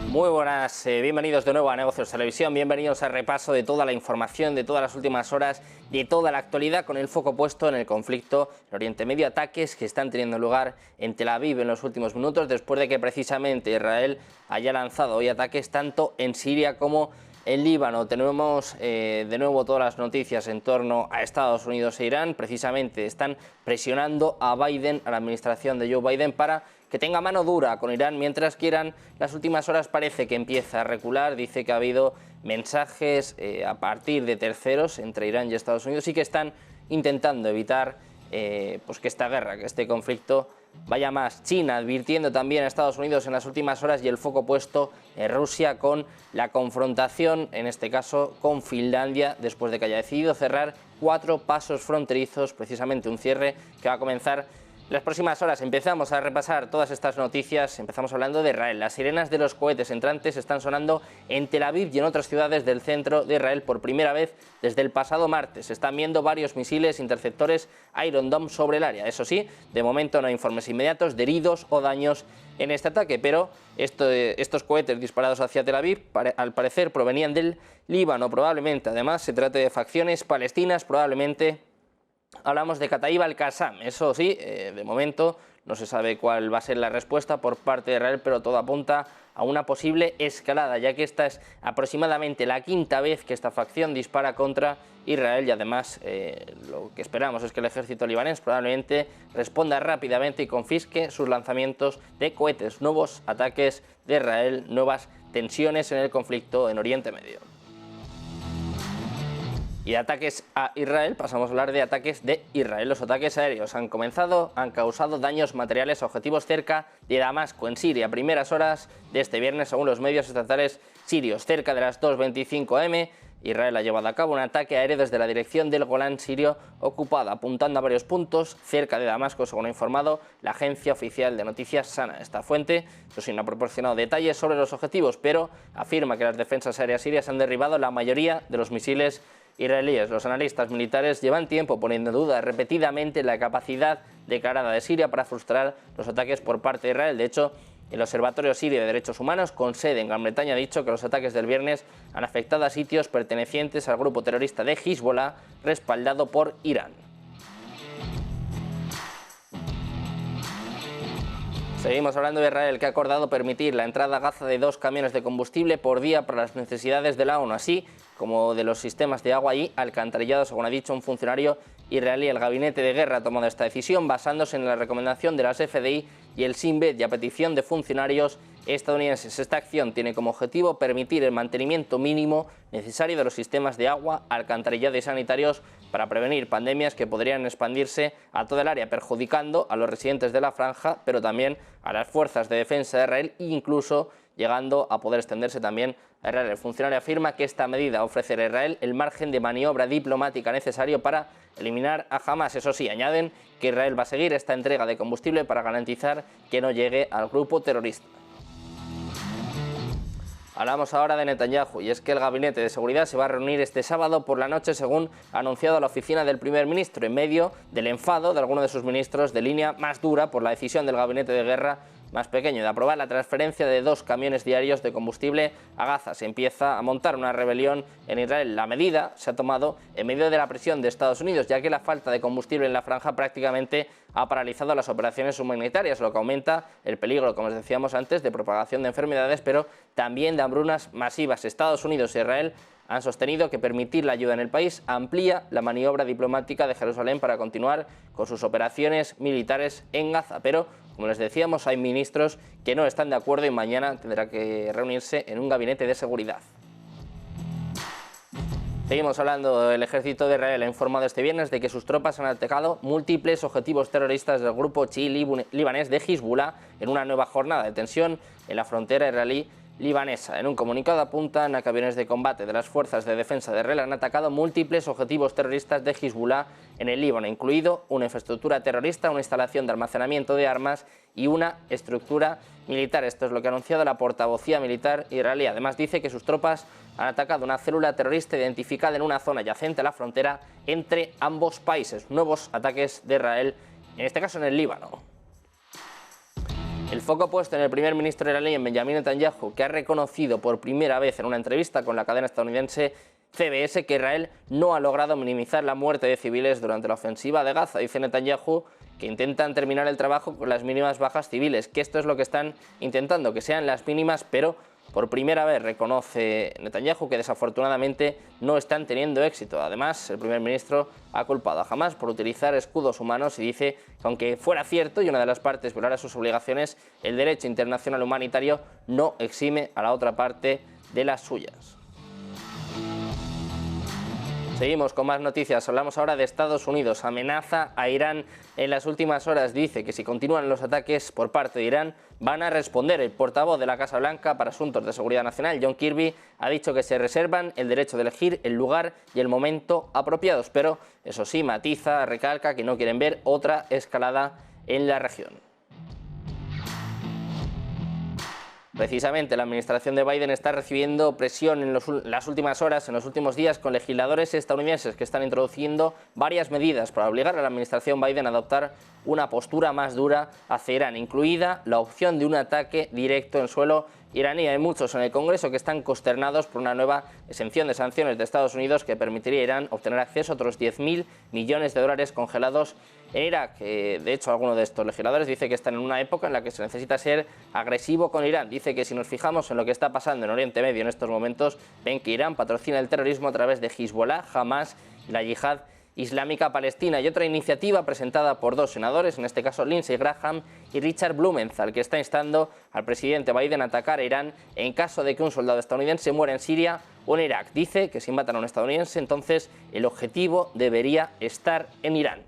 Muy buenas, bienvenidos de nuevo a Negocios Televisión, bienvenidos al repaso de toda la información, de todas las últimas horas, de toda la actualidad, con el foco puesto en el conflicto en Oriente Medio, ataques que están teniendo lugar en Tel Aviv en los últimos minutos, después de que precisamente Israel haya lanzado hoy ataques tanto en Siria como en Líbano. Tenemos de nuevo todas las noticias en torno a Estados Unidos e Irán. Precisamente están presionando a Biden, a la administración de Joe Biden, para que tenga mano dura con Irán, mientras que Irán las últimas horas parece que empieza a recular. Dice que ha habido mensajes a partir de terceros entre Irán y Estados Unidos y que están intentando evitar pues que esta guerra, que este conflicto vaya más. China advirtiendo también a Estados Unidos en las últimas horas, y el foco puesto en Rusia con la confrontación, en este caso con Finlandia, después de que haya decidido cerrar 4 pasos fronterizos, precisamente un cierre que va a comenzar las próximas horas. Empezamos a repasar todas estas noticias. Empezamos hablando de Israel. Las sirenas de los cohetes entrantes están sonando en Tel Aviv y en otras ciudades del centro de Israel por primera vez desde el pasado martes. Se están viendo varios misiles interceptores Iron Dome sobre el área. Eso sí, de momento no hay informes inmediatos de heridos o daños en este ataque, pero estos cohetes disparados hacia Tel Aviv al parecer provenían del Líbano, probablemente. Además, se trata de facciones palestinas, probablemente. Hablamos de Kataib al-Qassam. Eso sí, de momento no se sabe cuál va a ser la respuesta por parte de Israel, pero todo apunta a una posible escalada, ya que esta es aproximadamente la 5ª vez que esta facción dispara contra Israel, y además lo que esperamos es que el ejército libanés probablemente responda rápidamente y confisque sus lanzamientos de cohetes. Nuevos ataques de Israel, nuevas tensiones en el conflicto en Oriente Medio. Y de ataques a Israel pasamos a hablar de ataques de Israel. Los ataques aéreos han causado daños materiales a objetivos cerca de Damasco, en Siria, a primeras horas de este viernes, según los medios estatales sirios. Cerca de las 2:25 am, Israel ha llevado a cabo un ataque aéreo desde la dirección del Golán sirio ocupada, apuntando a varios puntos cerca de Damasco, según ha informado la agencia oficial de noticias SANA. Esta fuente, eso sí, no ha proporcionado detalles sobre los objetivos, pero afirma que las defensas aéreas sirias han derribado la mayoría de los misiles israelíes. Los analistas militares llevan tiempo poniendo en duda repetidamente la capacidad declarada de Siria para frustrar los ataques por parte de Israel. De hecho, el Observatorio Sirio de Derechos Humanos, con sede en Gran Bretaña, ha dicho que los ataques del viernes han afectado a sitios pertenecientes al grupo terrorista de Hezbollah, respaldado por Irán. Seguimos hablando de Israel, que ha acordado permitir la entrada a Gaza de 2 camiones de combustible por día para las necesidades de la ONU, así como de los sistemas de agua y alcantarillado, según ha dicho un funcionario israelí. El gabinete de guerra ha tomado esta decisión basándose en la recomendación de las FDI y el Shin Bet y a petición de funcionarios estadounidenses. Esta acción tiene como objetivo permitir el mantenimiento mínimo necesario de los sistemas de agua, alcantarillado y sanitarios para prevenir pandemias que podrían expandirse a toda el área, perjudicando a los residentes de la franja, pero también a las fuerzas de defensa de Israel e incluso llegando a poder extenderse también a Israel. El funcionario afirma que esta medida ofrecerá a Israel el margen de maniobra diplomática necesario para eliminar a Hamas. Eso sí, añaden que Israel va a seguir esta entrega de combustible para garantizar que no llegue al grupo terrorista. Hablamos ahora de Netanyahu, y es que el Gabinete de Seguridad se va a reunir este sábado por la noche, según ha anunciado la oficina del primer ministro, en medio del enfado de algunos de sus ministros de línea más dura por la decisión del Gabinete de Guerra más pequeño de aprobar la transferencia de 2 camiones diarios de combustible a Gaza. Se empieza a montar una rebelión en Israel. La medida se ha tomado en medio de la presión de Estados Unidos, ya que la falta de combustible en la franja prácticamente ha paralizado las operaciones humanitarias, lo que aumenta el peligro, como os decíamos antes, de propagación de enfermedades, pero también de hambrunas masivas. Estados Unidos e Israel han sostenido que permitir la ayuda en el país amplía la maniobra diplomática de Jerusalén para continuar con sus operaciones militares en Gaza. Pero, como les decíamos, hay ministros que no están de acuerdo y mañana tendrá que reunirse en un gabinete de seguridad. Seguimos hablando. El ejército de Israel ha informado este viernes de que sus tropas han atacado múltiples objetivos terroristas del grupo chií libanés de Hezbollah en una nueva jornada de tensión en la frontera israelí libanesa. En un comunicado apuntan a que aviones de combate de las fuerzas de defensa de Israel han atacado múltiples objetivos terroristas de Hezbollah en el Líbano, incluido una infraestructura terrorista, una instalación de almacenamiento de armas y una estructura militar. Esto es lo que ha anunciado la portavocía militar israelí. Además dice que sus tropas han atacado una célula terrorista identificada en una zona adyacente a la frontera entre ambos países. Nuevos ataques de Israel, en este caso en el Líbano. El foco puesto en el primer ministro iraní, en Benjamin Netanyahu, que ha reconocido por primera vez en una entrevista con la cadena estadounidense CBS que Israel no ha logrado minimizar la muerte de civiles durante la ofensiva de Gaza. Dice Netanyahu que intentan terminar el trabajo con las mínimas bajas civiles, que esto es lo que están intentando, que sean las mínimas, pero por primera vez reconoce Netanyahu que desafortunadamente no están teniendo éxito. Además, el primer ministro ha culpado a Hamás por utilizar escudos humanos y dice que aunque fuera cierto y una de las partes violara sus obligaciones, el derecho internacional humanitario no exime a la otra parte de las suyas. Seguimos con más noticias. Hablamos ahora de Estados Unidos. Amenaza a Irán en las últimas horas. Dice que si continúan los ataques por parte de Irán, van a responder. El portavoz de la Casa Blanca para Asuntos de Seguridad Nacional, John Kirby, ha dicho que se reservan el derecho de elegir el lugar y el momento apropiados. Pero, eso sí, matiza, recalca que no quieren ver otra escalada en la región. Precisamente la administración de Biden está recibiendo presión en las últimas horas, en los últimos días, con legisladores estadounidenses que están introduciendo varias medidas para obligar a la administración Biden a adoptar una postura más dura hacia Irán, incluida la opción de un ataque directo en suelo iraní. Hay muchos en el Congreso que están consternados por una nueva exención de sanciones de Estados Unidos que permitiría a Irán obtener acceso a otros 10.000 millones de dólares congelados en Irak. De hecho, alguno de estos legisladores dice que están en una época en la que se necesita ser agresivo con Irán. Dice que si nos fijamos en lo que está pasando en Oriente Medio en estos momentos, ven que Irán patrocina el terrorismo a través de Hezbollah, Hamás y la Yihad Islámica Palestina. Y otra iniciativa presentada por dos senadores, en este caso Lindsey Graham y Richard Blumenthal, que está instando al presidente Biden a atacar a Irán en caso de que un soldado estadounidense muera en Siria o en Irak. Dice que si matan a un estadounidense, entonces el objetivo debería estar en Irán.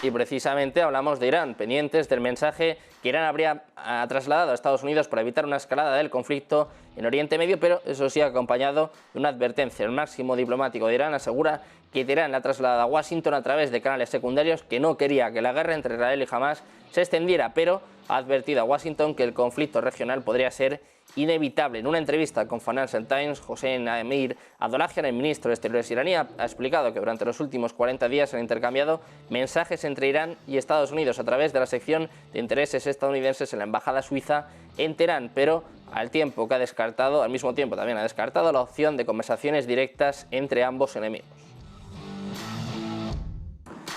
Y precisamente hablamos de Irán, pendientes del mensaje que Irán habría trasladado a Estados Unidos para evitar una escalada del conflicto en Oriente Medio, pero eso sí acompañado de una advertencia. El máximo diplomático de Irán asegura que Teherán le ha trasladado a Washington a través de canales secundarios que no quería que la guerra entre Israel y Hamás se extendiera, pero ha advertido a Washington que el conflicto regional podría ser inevitable. En una entrevista con Financial Times, Hossein Amir Abdollahian, el ministro de Exteriores iraní, ha explicado que durante los últimos 40 días han intercambiado mensajes entre Irán y Estados Unidos a través de la sección de intereses estadounidenses en la embajada suiza en Teherán, pero al mismo tiempo también ha descartado la opción de conversaciones directas entre ambos enemigos.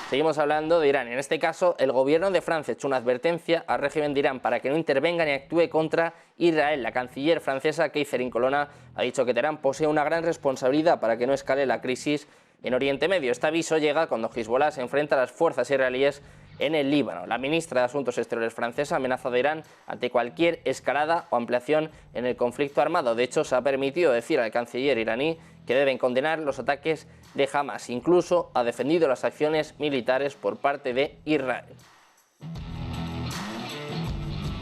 Seguimos hablando de Irán. En este caso, el gobierno de Francia ha hecho una advertencia al régimen de Irán para que no intervenga ni actúe contra Israel. La canciller francesa, Catherine Colonna, ha dicho que Teherán posee una gran responsabilidad para que no escale la crisis en Oriente Medio. Este aviso llega cuando Hezbollah se enfrenta a las fuerzas israelíes en el Líbano. La ministra de Asuntos Exteriores francesa ha amenazado a Irán ante cualquier escalada o ampliación en el conflicto armado. De hecho, se ha permitido decir al canciller iraní que deben condenar los ataques de Hamás. Incluso ha defendido las acciones militares por parte de Israel.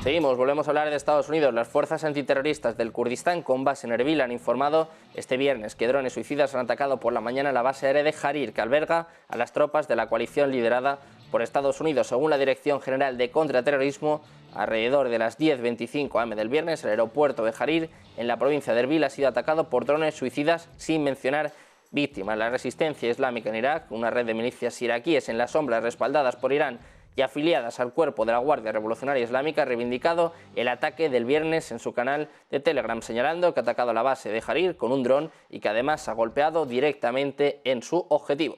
Seguimos, volvemos a hablar de Estados Unidos. Las fuerzas antiterroristas del Kurdistán con base en Erbil han informado este viernes que drones suicidas han atacado por la mañana la base aérea de Jarir, que alberga a las tropas de la coalición liderada por Estados Unidos. Según la Dirección General de Contraterrorismo, alrededor de las 10:25 am del viernes, el aeropuerto de Jarir, en la provincia de Erbil, ha sido atacado por drones suicidas sin mencionar víctimas. La resistencia islámica en Irak, una red de milicias iraquíes en la sombra respaldadas por Irán y afiliadas al cuerpo de la Guardia Revolucionaria Islámica, ha reivindicado el ataque del viernes en su canal de Telegram, señalando que ha atacado la base de Jarir con un dron y que además ha golpeado directamente en su objetivo.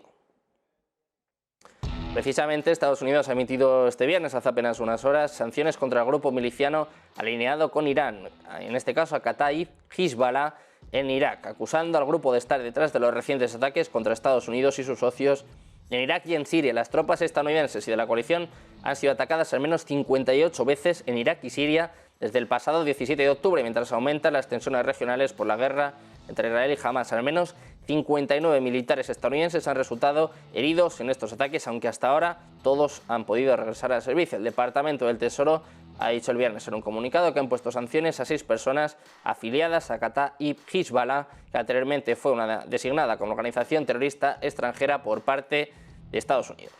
Precisamente Estados Unidos ha emitido este viernes, hace apenas unas horas, sanciones contra el grupo miliciano alineado con Irán, en este caso a Kataib Hezbollah en Irak, acusando al grupo de estar detrás de los recientes ataques contra Estados Unidos y sus socios en Irak y en Siria. Las tropas estadounidenses y de la coalición han sido atacadas al menos 58 veces en Irak y Siria desde el pasado 17 de octubre, mientras aumentan las tensiones regionales por la guerra entre Israel y Hamás. Al menos 59 militares estadounidenses han resultado heridos en estos ataques, aunque hasta ahora todos han podido regresar al servicio. El Departamento del Tesoro ha dicho el viernes en un comunicado que han puesto sanciones a 6 personas afiliadas a Kataib Hezbollah, que anteriormente fue designada como organización terrorista extranjera por parte de Estados Unidos.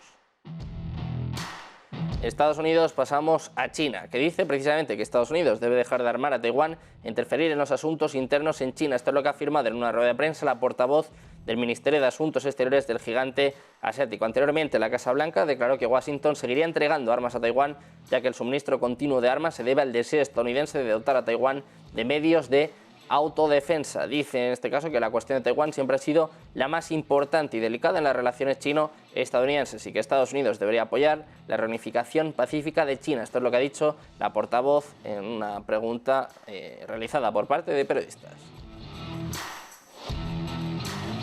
Estados Unidos pasamos a China, que dice precisamente que Estados Unidos debe dejar de armar a Taiwán e interferir en los asuntos internos en China. Esto es lo que ha afirmado en una rueda de prensa la portavoz del Ministerio de Asuntos Exteriores del gigante asiático. Anteriormente, la Casa Blanca declaró que Washington seguiría entregando armas a Taiwán, ya que el suministro continuo de armas se debe al deseo estadounidense de dotar a Taiwán de medios de autodefensa. Dice en este caso que la cuestión de Taiwán siempre ha sido la más importante y delicada en las relaciones chino-estadounidenses y que Estados Unidos debería apoyar la reunificación pacífica de China. Esto es lo que ha dicho la portavoz en una pregunta realizada por parte de periodistas.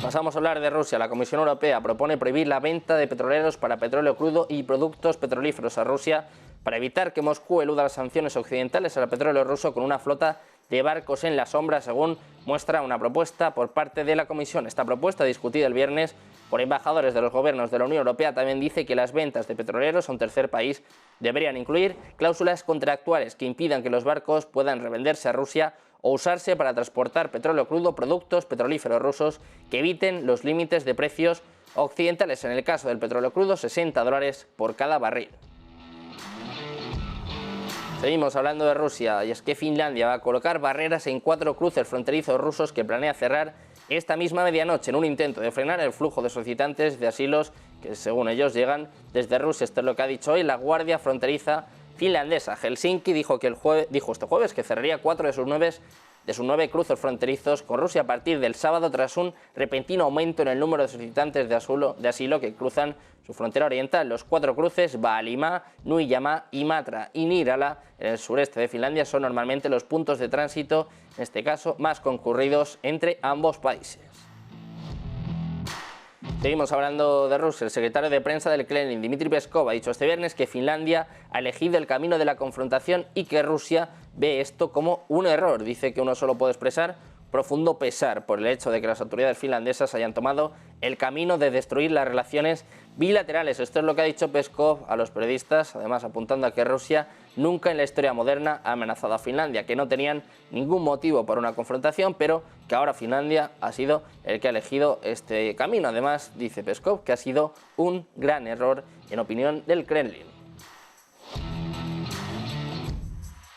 Pasamos a hablar de Rusia. La Comisión Europea propone prohibir la venta de petroleros para petróleo crudo y productos petrolíferos a Rusia para evitar que Moscú eluda las sanciones occidentales al petróleo ruso con una flota de barcos en la sombra, según muestra una propuesta por parte de la Comisión. Esta propuesta, discutida el viernes por embajadores de los gobiernos de la Unión Europea, también dice que las ventas de petroleros a un tercer país deberían incluir cláusulas contractuales que impidan que los barcos puedan revenderse a Rusia o usarse para transportar petróleo crudo, productos petrolíferos rusos que eviten los límites de precios occidentales. En el caso del petróleo crudo, $60 por cada barril. Seguimos hablando de Rusia, y es que Finlandia va a colocar barreras en 4 cruces fronterizos rusos que planea cerrar esta misma medianoche en un intento de frenar el flujo de solicitantes de asilos que, según ellos, llegan desde Rusia. Esto es lo que ha dicho hoy la Guardia Fronteriza finlandesa. Helsinki dijo este jueves que cerraría 4 de sus 9 cruces fronterizos con Rusia a partir del sábado, tras un repentino aumento en el número de solicitantes de asilo que cruzan su frontera oriental. Los 4 cruces, Vaalimaa, Nuijamaa, Imatra y Niirala, en el sureste de Finlandia, son normalmente los puntos de tránsito, en este caso, más concurridos entre ambos países. Seguimos hablando de Rusia. El secretario de prensa del Kremlin, Dmitry Peskov, ha dicho este viernes que Finlandia ha elegido el camino de la confrontación y que Rusia ve esto como un error. Dice que uno solo puede expresar profundo pesar por el hecho de que las autoridades finlandesas hayan tomado el camino de destruir las relaciones bilaterales. Esto es lo que ha dicho Peskov a los periodistas, además apuntando a que Rusia nunca en la historia moderna ha amenazado a Finlandia, que no tenían ningún motivo para una confrontación, pero que ahora Finlandia ha sido el que ha elegido este camino. Además, dice Peskov que ha sido un gran error en opinión del Kremlin.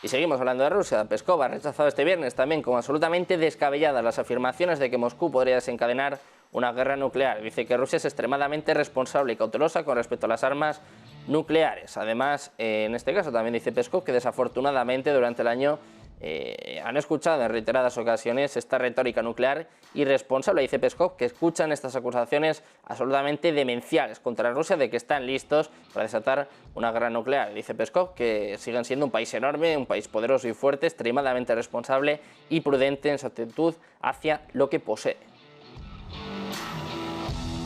Y seguimos hablando de Rusia. Peskov ha rechazado este viernes también como absolutamente descabelladas las afirmaciones de que Moscú podría desencadenar una guerra nuclear. Dice que Rusia es extremadamente responsable y cautelosa con respecto a las armas nucleares. Además, en este caso también dice Peskov que desafortunadamente durante el año han escuchado en reiteradas ocasiones esta retórica nuclear irresponsable. Dice Peskov que escuchan estas acusaciones absolutamente demenciales contra Rusia de que están listos para desatar una guerra nuclear. Dice Peskov que siguen siendo un país enorme, un país poderoso y fuerte, extremadamente responsable y prudente en su actitud hacia lo que posee.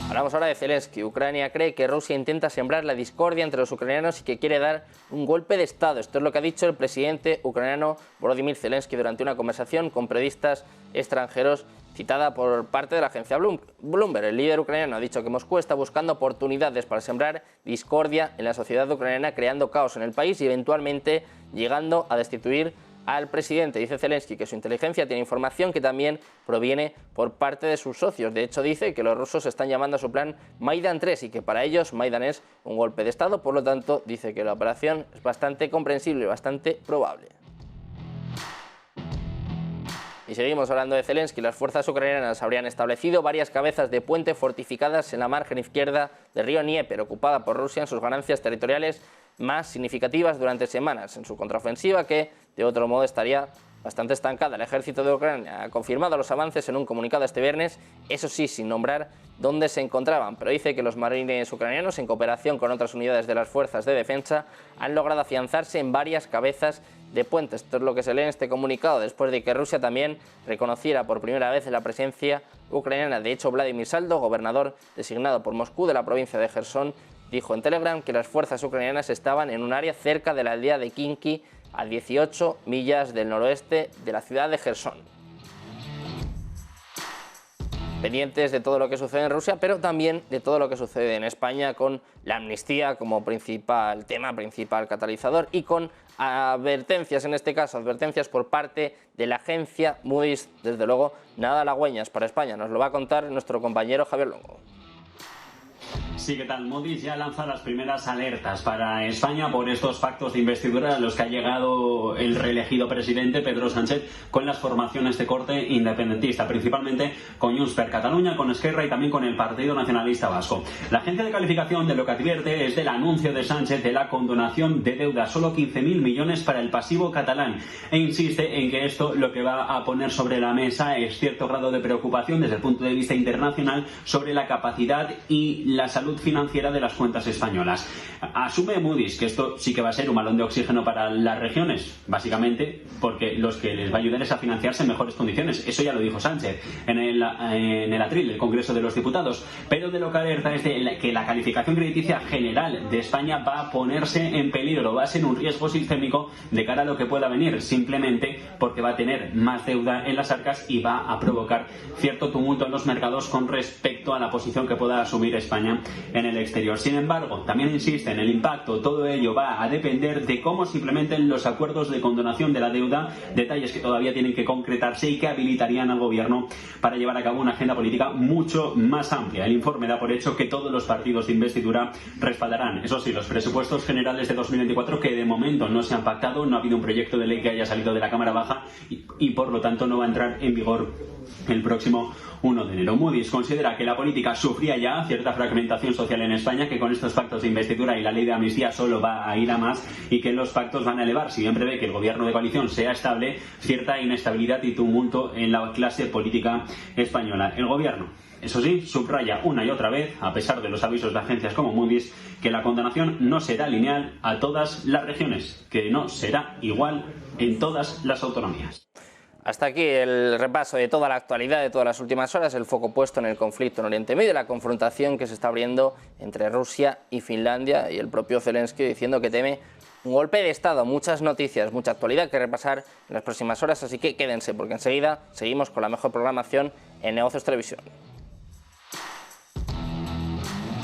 Hablamos ahora de Zelensky. Ucrania cree que Rusia intenta sembrar la discordia entre los ucranianos y que quiere dar un golpe de Estado. Esto es lo que ha dicho el presidente ucraniano Volodymyr Zelensky durante una conversación con periodistas extranjeros citada por parte de la agencia Bloomberg. El líder ucraniano ha dicho que Moscú está buscando oportunidades para sembrar discordia en la sociedad ucraniana, creando caos en el país y eventualmente llegando a destituir al presidente. Dice Zelensky que su inteligencia tiene información que también proviene por parte de sus socios. De hecho, dice que los rusos están llamando a su plan Maidan 3 y que para ellos Maidan es un golpe de Estado. Por lo tanto, dice que la operación es bastante comprensible y bastante probable. Y seguimos hablando de Zelensky. Las fuerzas ucranianas habrían establecido varias cabezas de puente fortificadas en la margen izquierda del río Dnieper, ocupada por Rusia en sus ganancias territoriales más significativas durante semanas, en su contraofensiva que, de otro modo, estaría bastante estancada. El ejército de Ucrania ha confirmado los avances en un comunicado este viernes, eso sí, sin nombrar dónde se encontraban, pero dice que los marines ucranianos, en cooperación con otras unidades de las fuerzas de defensa, han logrado afianzarse en varias cabezas de puentes. Esto es lo que se lee en este comunicado, después de que Rusia también reconociera por primera vez la presencia ucraniana. De hecho, Vladimir Saldo, gobernador designado por Moscú de la provincia de Jersón, dijo en Telegram que las fuerzas ucranianas estaban en un área cerca de la aldea de Kinki, a 18 millas del noroeste de la ciudad de Jersón. Pendientes de todo lo que sucede en Rusia, pero también de todo lo que sucede en España, con la amnistía como principal tema, principal catalizador, y con advertencias, en este caso, advertencias por parte de la agencia Moody's. Desde luego, nada halagüeñas para España. Nos lo va a contar nuestro compañero Javier Longo. Sí, ¿qué tal? Moody's ya lanza las primeras alertas para España por estos pactos de investidura a los que ha llegado el reelegido presidente Pedro Sánchez con las formaciones de corte independentista, principalmente con Junts per Catalunya, con Esquerra y también con el Partido Nacionalista Vasco. La agencia de calificación de lo que advierte es del anuncio de Sánchez de la condonación de deuda, solo 15.000 millones para el pasivo catalán, e insiste en que esto lo que va a poner sobre la mesa es cierto grado de preocupación desde el punto de vista internacional sobre la capacidad y la salud financiera de las cuentas españolas. Asume Moody's que esto sí que va a ser un balón de oxígeno para las regiones, básicamente porque los que les va a ayudar es a financiarse en mejores condiciones. Eso ya lo dijo Sánchez en el atril del Congreso de los Diputados. Pero de lo que alerta es de que la calificación crediticia general de España va a ponerse en peligro, va a ser un riesgo sistémico de cara a lo que pueda venir, simplemente porque va a tener más deuda en las arcas y va a provocar cierto tumulto en los mercados con respecto a la posición que pueda asumir España en el exterior. Sin embargo, también insiste en el impacto. Todo ello va a depender de cómo se implementen los acuerdos de condonación de la deuda, detalles que todavía tienen que concretarse y que habilitarían al gobierno para llevar a cabo una agenda política mucho más amplia. El informe da por hecho que todos los partidos de investidura respaldarán, eso sí, los presupuestos generales de 2024, que de momento no se han pactado, no ha habido un proyecto de ley que haya salido de la Cámara Baja y por lo tanto no va a entrar en vigor el próximo 1 de enero. Moody's considera que la política sufría ya cierta fragmentación social en España, que con estos pactos de investidura y la ley de amnistía solo va a ir a más y que los pactos van a elevar, si bien prevé que el gobierno de coalición sea estable, cierta inestabilidad y tumulto en la clase política española. El gobierno, eso sí, subraya una y otra vez, a pesar de los avisos de agencias como Moody's, que la condonación no será lineal a todas las regiones, que no será igual en todas las autonomías. Hasta aquí el repaso de toda la actualidad de todas las últimas horas, el foco puesto en el conflicto en Oriente Medio, la confrontación que se está abriendo entre Rusia y Finlandia y el propio Zelensky diciendo que teme un golpe de Estado. Muchas noticias, mucha actualidad que repasar en las próximas horas, así que quédense porque enseguida seguimos con la mejor programación en Negocios Televisión.